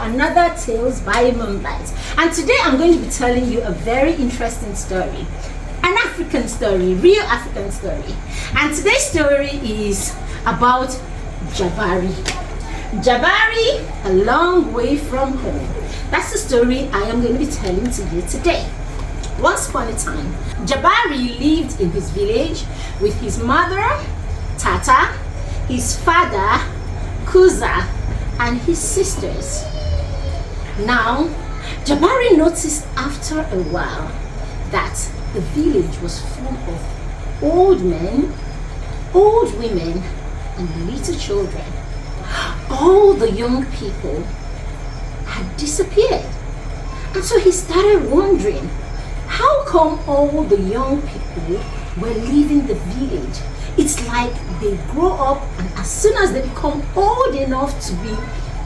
another Tales by Moonlight. And today I'm going to be telling you a very interesting story. An African story, real African story. And today's story is about Jabari. Jabari, a long way from home. That's the story I am going to be telling to you today. Once upon a time, Jabari lived in his village with his mother, Tata, his father, Kuza, and his sisters. Now, Jabari noticed after a while that the village was full of old men, old women, and little children. All the young people had disappeared. And so he started wondering, how come all the young people were leaving the village? It's like they grow up and as soon as they become old enough to be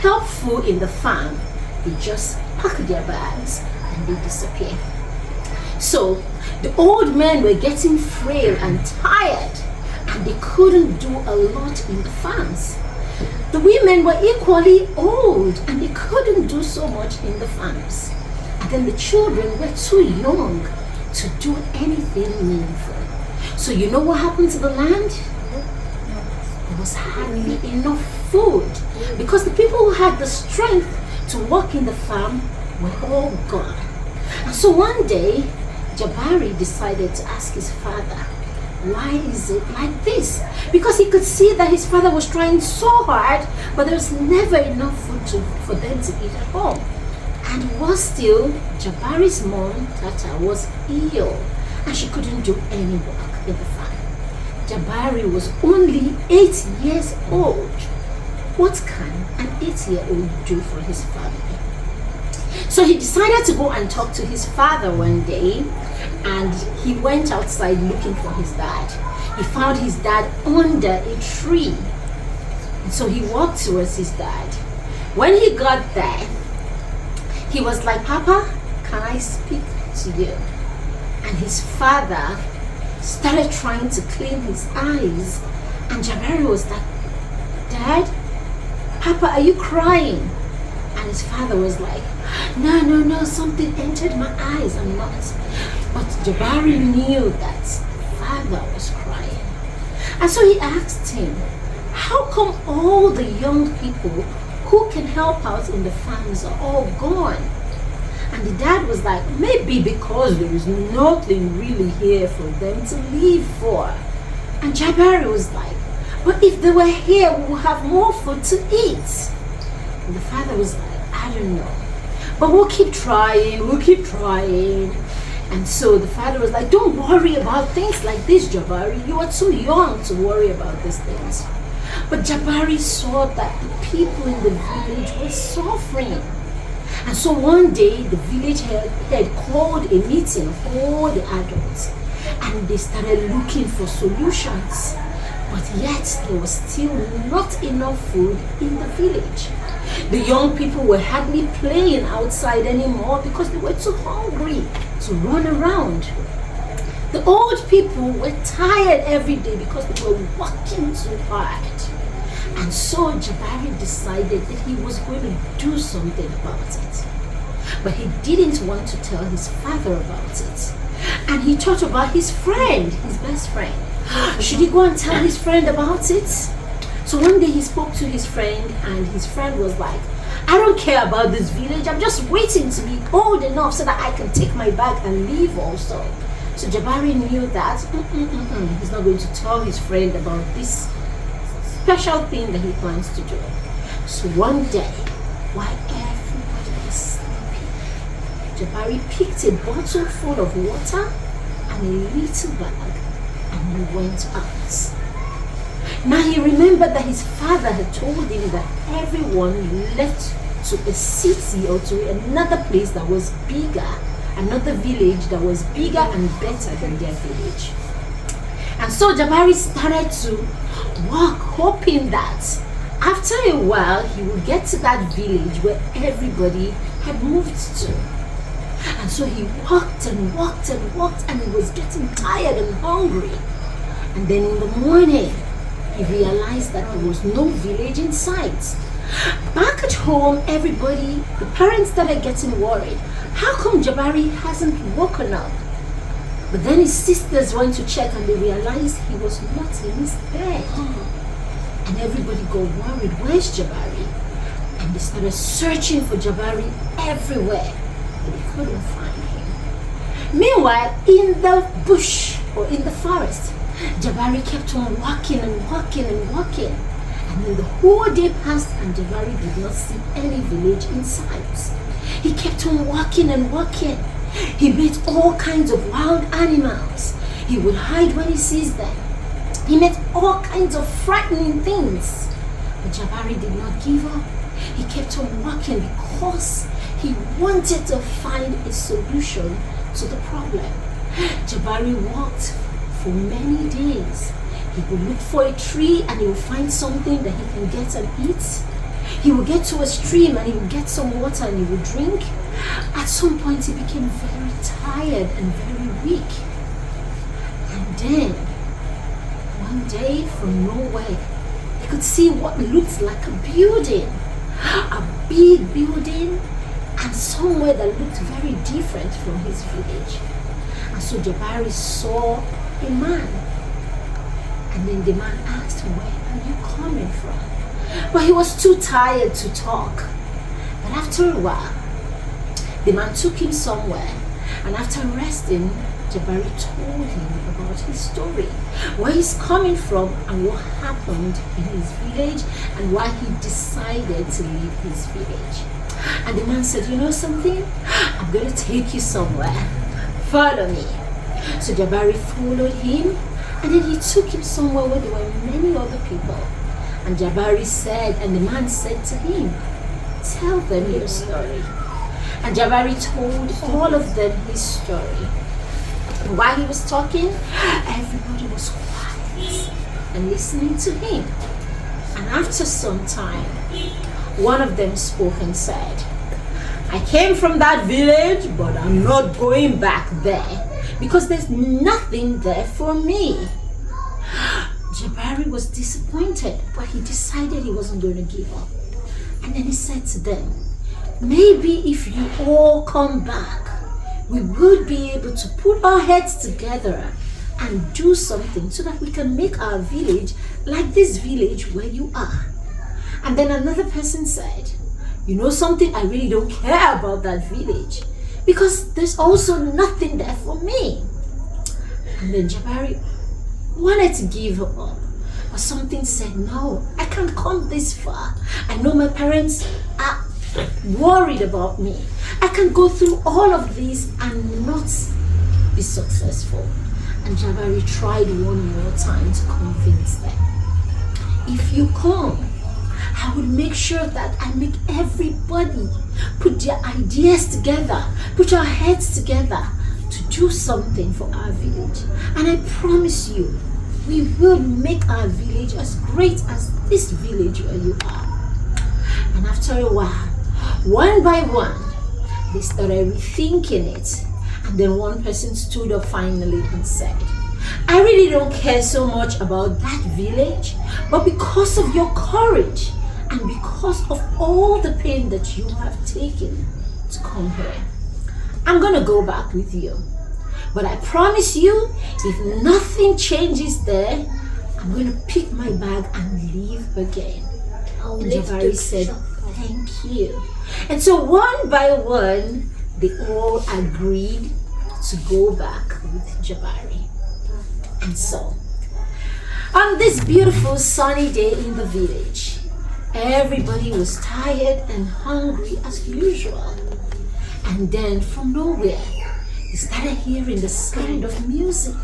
helpful in the farm, they just pack their bags and they disappear. So the old men were getting frail and tired and they couldn't do a lot in the farms. The women were equally old and they couldn't do so much in the farms. And then the children were too young to do anything meaningful. So you know what happened to the land? There was hardly enough food because the people who had the strength to work in the farm were all gone. And so one day, Jabari decided to ask his father, why is it like this? Because he could see that his father was trying so hard, but there was never enough food for them to eat at home. And worse still, Jabari's mom, Tata, was ill and she couldn't do any work in the farm. Jabari was only 8 years old. What can an 8-year-old do for his family? So he decided to go and talk to his father one day, and he went outside looking for his dad. He found his dad under a tree. And so he walked towards his dad. When he got there, he was like, Papa, can I speak to you? And his father started trying to clean his eyes. And Jabari was like, Dad, Papa, are you crying? And his father was like, no, something entered my eyes, I'm not. But Jabari knew that father was crying. And so he asked him, how come all the young people who can help out in the farms are all gone? And the dad was like, maybe because there is nothing really here for them to live for. And Jabari was like, but if they were here, we would have more food to eat. And the father was like, I don't know, but we'll keep trying. And so the father was like, don't worry about things like this, Jabari. You are too young to worry about these things. But Jabari saw that the people in the village were suffering. And so one day the village had called a meeting of all the adults and they started looking for solutions. But yet there was still not enough food in the village. The young people were hardly playing outside anymore because they were too hungry to run around. The old people were tired every day because they were working too hard. And so Jabari decided that he was going to do something about it. But he didn't want to tell his father about it. And he thought about his friend, his best friend. Should he go and tell his friend about it? So one day he spoke to his friend and his friend was like, I don't care about this village. I'm just waiting to be old enough so that I can take my bag and leave also. So Jabari knew that he's not going to tell his friend about this special thing that he plans to do. So one day, while everybody was sleeping, Jabari picked a bottle full of water and a little bag and he went out. Now he remembered that his father had told him that everyone left to a city or to another place that was bigger, another village that was bigger and better than their village. And so Jabari started to walk, hoping that after a while he would get to that village where everybody had moved to. And so he walked and walked and walked and he was getting tired and hungry. And then in the morning, he realized that there was no village in sight. Back at home, the parents started getting worried. How come Jabari hasn't woken up? But then his sisters went to check and they realized he was not in his bed. And everybody got worried, where's Jabari? And they started searching for Jabari everywhere, but they couldn't find him. Meanwhile, in the bush or in the forest, Jabari kept on walking and walking and walking. And then the whole day passed and Jabari did not see any village in sight. He kept on walking and walking. He met all kinds of wild animals. He would hide when he sees them. He met all kinds of frightening things. But Jabari did not give up. He kept on walking because he wanted to find a solution to the problem. Jabari walked for many days. He would look for a tree and he would find something that he can get and eat. He would get to a stream and he would get some water and he would drink. At some point he became very tired and very weak. And then, one day from nowhere, he could see what looked like a building. A big building and somewhere that looked very different from his village. And so Jabari saw a man. And then the man asked, where are you coming from? But he was too tired to talk. But after a while, the man took him somewhere. And after resting, Jabari told him about his story, where he's coming from and what happened in his village and why he decided to leave his village. And the man said, you know something? I'm going to take you somewhere. Follow me. So Jabari followed him and then he took him somewhere where there were many other people. And Jabari said, and the man said to him, tell them your story. And Jabari told all of them his story. And while he was talking, everybody was quiet and listening to him. And after some time, one of them spoke and said, I came from that village, but I'm not going back there because there's nothing there for me. Jabari was disappointed, but he decided he wasn't going to give up. And then he said to them, maybe if you all come back, we would be able to put our heads together and do something so that we can make our village like this village where you are. And then another person said, you know something, I really don't care about that village because there's also nothing there for me. And then Jabari wanted to give up, but something said, no, I can't come this far. I know my parents are worried about me. I can go through all of these and not be successful. And Jabari tried one more time to convince them. If you come, I would make sure that I make everybody put their ideas together, put our heads together to do something for our village. And I promise you, we will make our village as great as this village where you are. And after a while, one by one, they started rethinking it. And then one person stood up finally and said, I really don't care so much about that village, but because of your courage and because of all the pain that you have taken to come here, I'm going to go back with you. But I promise you, if nothing changes there, I'm going to pick my bag and leave again. And Jabari said, thank you. And so one by one, they all agreed to go back with Jabari. And so, on this beautiful sunny day in the village, everybody was tired and hungry as usual. And then from nowhere, they started hearing the sound of music.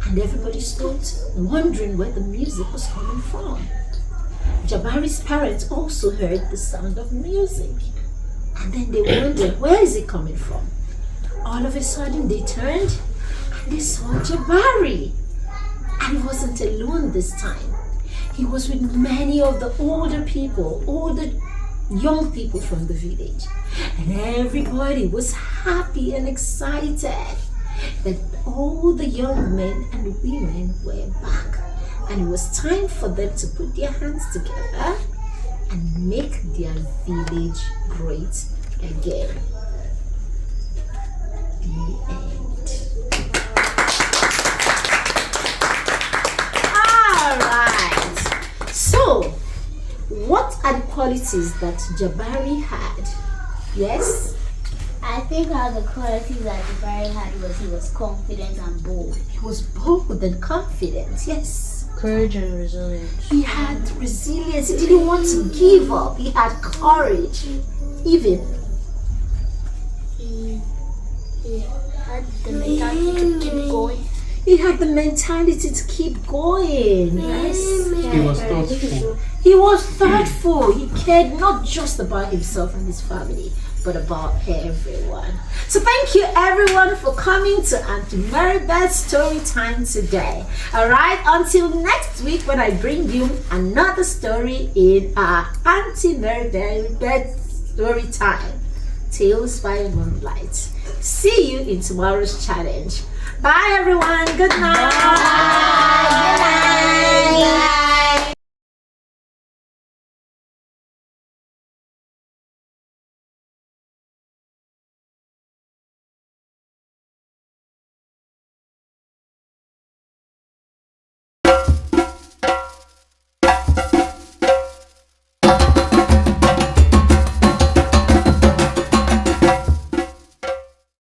And everybody started wondering where the music was coming from. Jabari's parents also heard the sound of music. And then they wondered, where is it coming from? All of a sudden they turned and they saw Jabari. And he wasn't alone this time. He was with many of the older young people from the village. And everybody was happy and excited that all the young men and women were back. and it was time for them to put their hands together and make their village great again. The end. All right. So, what are the qualities that Jabari had? Yes? I think one of the qualities that Jabari had was he was confident and bold. He was bold and confident, yes. Courage and resilience. He had resilience. He didn't want to give up. He had courage. Even. He had the mentality to keep going. He had the mentality to keep going. Yes. He was thoughtful. He was thoughtful. He cared not just about himself and his family, but about everyone. So thank you everyone for coming to Aunty Marybeth's story time today. Alright, until next week when I bring you another story in our Aunty Marybeth's story time. Tales by Moonlight. See you in tomorrow's challenge. Bye everyone. Good night. Bye.